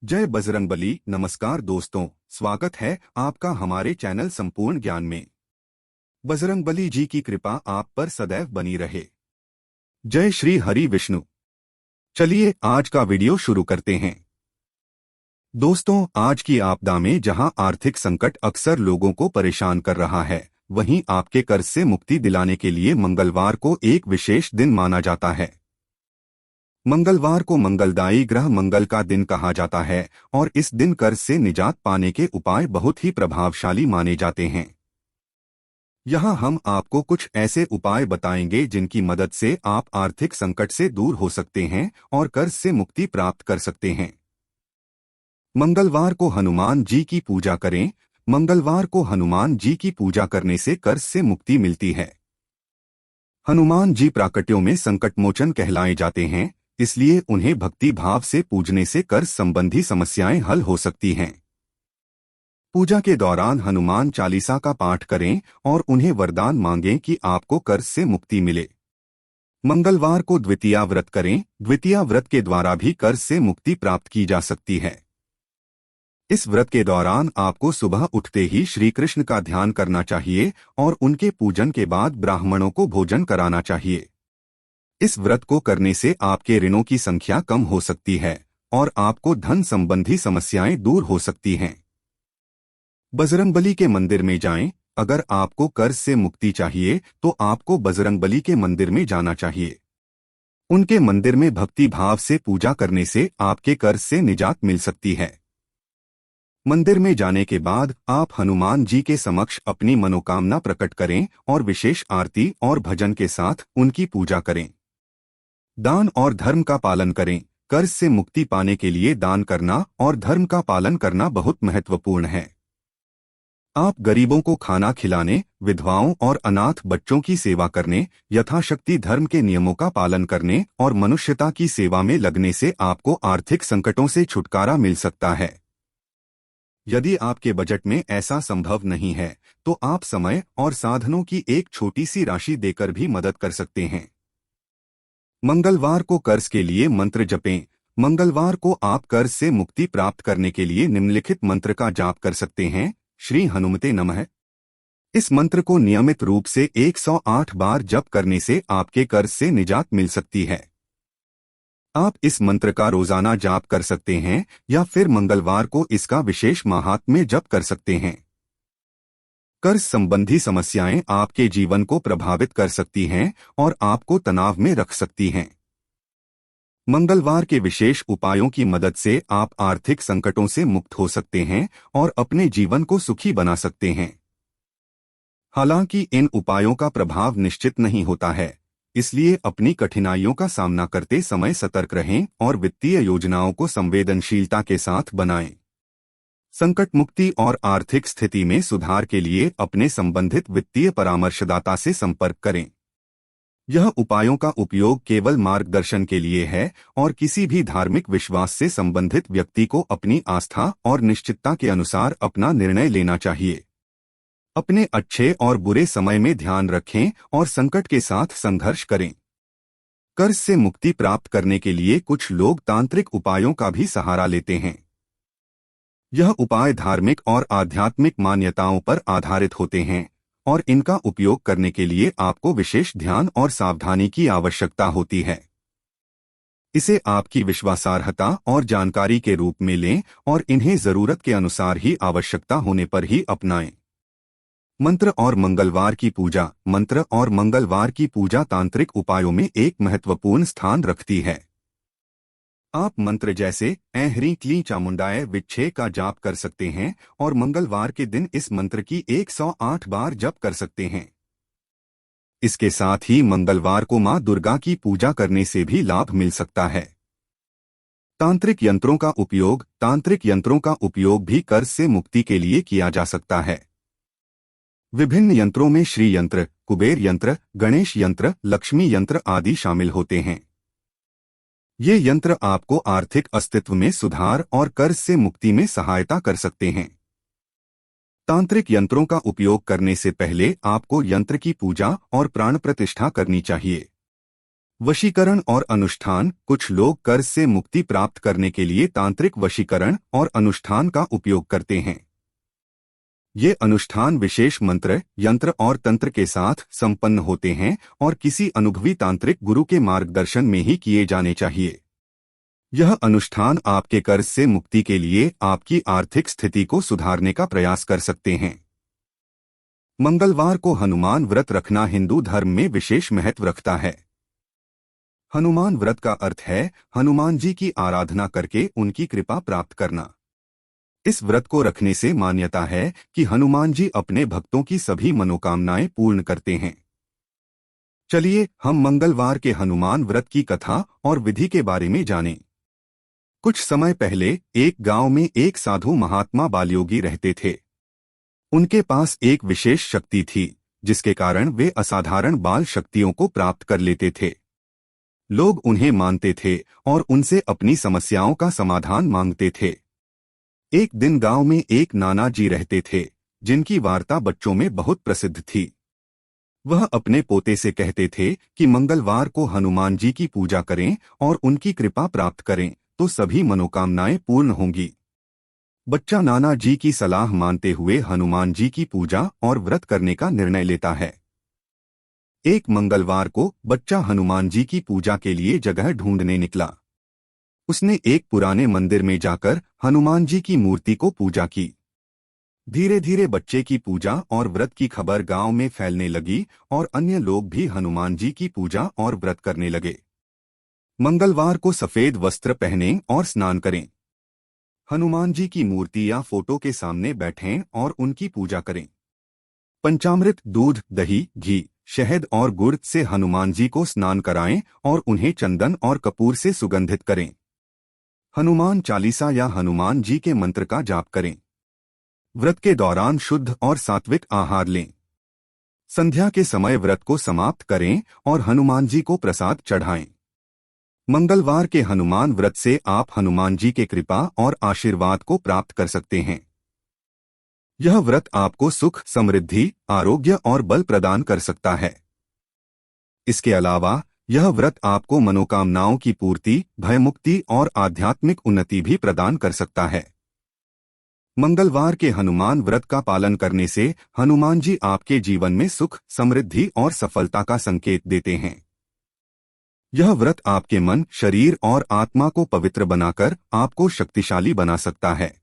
जय बजरंगबली। नमस्कार दोस्तों, स्वागत है आपका हमारे चैनल संपूर्ण ज्ञान में। बजरंगबली जी की कृपा आप पर सदैव बनी रहे। जय श्री हरि विष्णु। चलिए आज का वीडियो शुरू करते हैं। दोस्तों, आज की आपदा में जहां आर्थिक संकट अक्सर लोगों को परेशान कर रहा है, वहीं आपके कर्ज से मुक्ति दिलाने के लिए मंगलवार को एक विशेष दिन माना जाता है। मंगलवार को मंगलदायी ग्रह मंगल का दिन कहा जाता है और इस दिन कर्ज से निजात पाने के उपाय बहुत ही प्रभावशाली माने जाते हैं। यहाँ हम आपको कुछ ऐसे उपाय बताएंगे जिनकी मदद से आप आर्थिक संकट से दूर हो सकते हैं और कर्ज से मुक्ति प्राप्त कर सकते हैं। मंगलवार को हनुमान जी की पूजा करें। मंगलवार को हनुमान जी की पूजा करने से कर्ज से मुक्ति मिलती है। हनुमान जी प्राकट्यों में संकटमोचन कहलाए जाते हैं, इसलिए उन्हें भक्ति भाव से पूजने से कर्ज संबंधी समस्याएं हल हो सकती हैं। पूजा के दौरान हनुमान चालीसा का पाठ करें और उन्हें वरदान मांगें कि आपको कर्ज से मुक्ति मिले। मंगलवार को द्वितीया व्रत करें। द्वितीया व्रत के द्वारा भी कर्ज से मुक्ति प्राप्त की जा सकती है। इस व्रत के दौरान आपको सुबह उठते ही श्री कृष्ण का ध्यान करना चाहिए और उनके पूजन के बाद ब्राह्मणों को भोजन कराना चाहिए। इस व्रत को करने से आपके ऋणों की संख्या कम हो सकती है और आपको धन संबंधी समस्याएं दूर हो सकती हैं। बजरंगबली के मंदिर में जाएं। अगर आपको कर्ज से मुक्ति चाहिए तो आपको बजरंगबली के मंदिर में जाना चाहिए। उनके मंदिर में भक्ति भाव से पूजा करने से आपके कर्ज से निजात मिल सकती है। मंदिर में जाने के बाद आप हनुमान जी के समक्ष अपनी मनोकामना प्रकट करें और विशेष आरती और भजन के साथ उनकी पूजा करें। दान और धर्म का पालन करें। कर्ज से मुक्ति पाने के लिए दान करना और धर्म का पालन करना बहुत महत्वपूर्ण है। आप गरीबों को खाना खिलाने, विधवाओं और अनाथ बच्चों की सेवा करने, यथाशक्ति धर्म के नियमों का पालन करने और मनुष्यता की सेवा में लगने से आपको आर्थिक संकटों से छुटकारा मिल सकता है। यदि आपके बजट में ऐसा संभव नहीं है तो आप समय और साधनों की एक छोटी सी राशि देकर भी मदद कर सकते हैं। मंगलवार को कर्ज के लिए मंत्र जपें। मंगलवार को आप कर्ज से मुक्ति प्राप्त करने के लिए निम्नलिखित मंत्र का जाप कर सकते हैं। श्री हनुमते नमः। इस मंत्र को नियमित रूप से 108 बार जप करने से आपके कर्ज से निजात मिल सकती है। आप इस मंत्र का रोजाना जाप कर सकते हैं या फिर मंगलवार को इसका विशेष महात्म्य जप कर सकते हैं। कर्ज संबंधी समस्याएं आपके जीवन को प्रभावित कर सकती हैं और आपको तनाव में रख सकती हैं। मंगलवार के विशेष उपायों की मदद से आप आर्थिक संकटों से मुक्त हो सकते हैं और अपने जीवन को सुखी बना सकते हैं। हालांकि इन उपायों का प्रभाव निश्चित नहीं होता है, इसलिए अपनी कठिनाइयों का सामना करते समय सतर्क रहें और वित्तीय योजनाओं को संवेदनशीलता के साथ बनाएं। संकट मुक्ति और आर्थिक स्थिति में सुधार के लिए अपने संबंधित वित्तीय परामर्शदाता से संपर्क करें। यह उपायों का उपयोग केवल मार्गदर्शन के लिए है और किसी भी धार्मिक विश्वास से संबंधित व्यक्ति को अपनी आस्था और निश्चितता के अनुसार अपना निर्णय लेना चाहिए। अपने अच्छे और बुरे समय में ध्यान रखें और संकट के साथ संघर्ष करें। कर्ज से मुक्ति प्राप्त करने के लिए कुछ लोग तांत्रिक उपायों का भी सहारा लेते हैं। यह उपाय धार्मिक और आध्यात्मिक मान्यताओं पर आधारित होते हैं और इनका उपयोग करने के लिए आपको विशेष ध्यान और सावधानी की आवश्यकता होती है। इसे आपकी विश्वासार्हता और जानकारी के रूप में लें और इन्हें जरूरत के अनुसार ही आवश्यकता होने पर ही अपनाएं। मंत्र और मंगलवार की पूजा। मंत्र और मंगलवार की पूजा तांत्रिक उपायों में एक महत्वपूर्ण स्थान रखती है। आप मंत्र जैसे ऐं ह्रीं क्लीं चामुंडाय विच्छे का जाप कर सकते हैं और मंगलवार के दिन इस मंत्र की 108 बार जप कर सकते हैं। इसके साथ ही मंगलवार को मां दुर्गा की पूजा करने से भी लाभ मिल सकता है। तांत्रिक यंत्रों का उपयोग। तांत्रिक यंत्रों का उपयोग भी कर्ज से मुक्ति के लिए किया जा सकता है। विभिन्न यंत्रों में श्री यंत्र, कुबेर यंत्र, गणेश यंत्र, लक्ष्मी यंत्र आदि शामिल होते हैं। ये यंत्र आपको आर्थिक अस्तित्व में सुधार और कर्ज से मुक्ति में सहायता कर सकते हैं। तांत्रिक यंत्रों का उपयोग करने से पहले आपको यंत्र की पूजा और प्राण प्रतिष्ठा करनी चाहिए। वशीकरण और अनुष्ठान। कुछ लोग कर्ज से मुक्ति प्राप्त करने के लिए तांत्रिक वशीकरण और अनुष्ठान का उपयोग करते हैं। ये अनुष्ठान विशेष मंत्र, यंत्र और तंत्र के साथ संपन्न होते हैं और किसी अनुभवी तांत्रिक गुरु के मार्गदर्शन में ही किए जाने चाहिए। यह अनुष्ठान आपके कर्ज से मुक्ति के लिए आपकी आर्थिक स्थिति को सुधारने का प्रयास कर सकते हैं। मंगलवार को हनुमान व्रत रखना हिंदू धर्म में विशेष महत्व रखता है। हनुमान व्रत का अर्थ है हनुमान जी की आराधना करके उनकी कृपा प्राप्त करना। इस व्रत को रखने से मान्यता है कि हनुमान जी अपने भक्तों की सभी मनोकामनाएं पूर्ण करते हैं। चलिए हम मंगलवार के हनुमान व्रत की कथा और विधि के बारे में जानें। कुछ समय पहले एक गांव में एक साधु महात्मा बालयोगी रहते थे। उनके पास एक विशेष शक्ति थी, जिसके कारण वे असाधारण बाल शक्तियों को प्राप्त कर लेते थे। लोग उन्हें मानते थे और उनसे अपनी समस्याओं का समाधान मांगते थे। एक दिन गांव में एक नाना जी रहते थे, जिनकी वार्ता बच्चों में बहुत प्रसिद्ध थी। वह अपने पोते से कहते थे कि मंगलवार को हनुमान जी की पूजा करें और उनकी कृपा प्राप्त करें तो सभी मनोकामनाएं पूर्ण होंगी। बच्चा नाना जी की सलाह मानते हुए हनुमान जी की पूजा और व्रत करने का निर्णय लेता है। एक मंगलवार को बच्चा हनुमान जी की पूजा के लिए जगह ढूंढने निकला। उसने एक पुराने मंदिर में जाकर हनुमान जी की मूर्ति को पूजा की। धीरे धीरे बच्चे की पूजा और व्रत की खबर गांव में फैलने लगी और अन्य लोग भी हनुमान जी की पूजा और व्रत करने लगे। मंगलवार को सफेद वस्त्र पहनें और स्नान करें। हनुमान जी की मूर्ति या फोटो के सामने बैठें और उनकी पूजा करें। पंचामृत, दूध, दही, घी, शहद और गुड़ से हनुमान जी को स्नान कराएं और उन्हें चंदन और कपूर से सुगंधित करें। हनुमान चालीसा या हनुमान जी के मंत्र का जाप करें। व्रत के दौरान शुद्ध और सात्विक आहार लें। संध्या के समय व्रत को समाप्त करें और हनुमान जी को प्रसाद चढ़ाएं। मंगलवार के हनुमान व्रत से आप हनुमान जी के कृपा और आशीर्वाद को प्राप्त कर सकते हैं। यह व्रत आपको सुख, समृद्धि, आरोग्य और बल प्रदान कर सकता है। इसके अलावा यह व्रत आपको मनोकामनाओं की पूर्ति, भयमुक्ति और आध्यात्मिक उन्नति भी प्रदान कर सकता है। मंगलवार के हनुमान व्रत का पालन करने से हनुमान जी आपके जीवन में सुख, समृद्धि और सफलता का संकेत देते हैं। यह व्रत आपके मन, शरीर और आत्मा को पवित्र बनाकर आपको शक्तिशाली बना सकता है।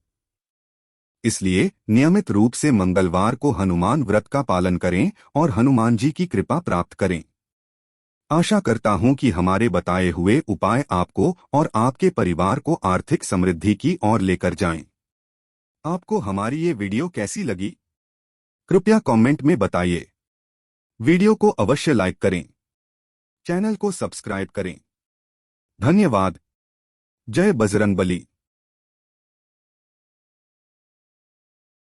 इसलिए नियमित रूप से मंगलवार को हनुमान व्रत का पालन करें और हनुमान जी की कृपा प्राप्त करें। आशा करता हूं कि हमारे बताए हुए उपाय आपको और आपके परिवार को आर्थिक समृद्धि की ओर लेकर जाएं। आपको हमारी ये वीडियो कैसी लगी? कृपया कमेंट में बताइए। वीडियो को अवश्य लाइक करें। चैनल को सब्सक्राइब करें। धन्यवाद। जय बजरंगबली।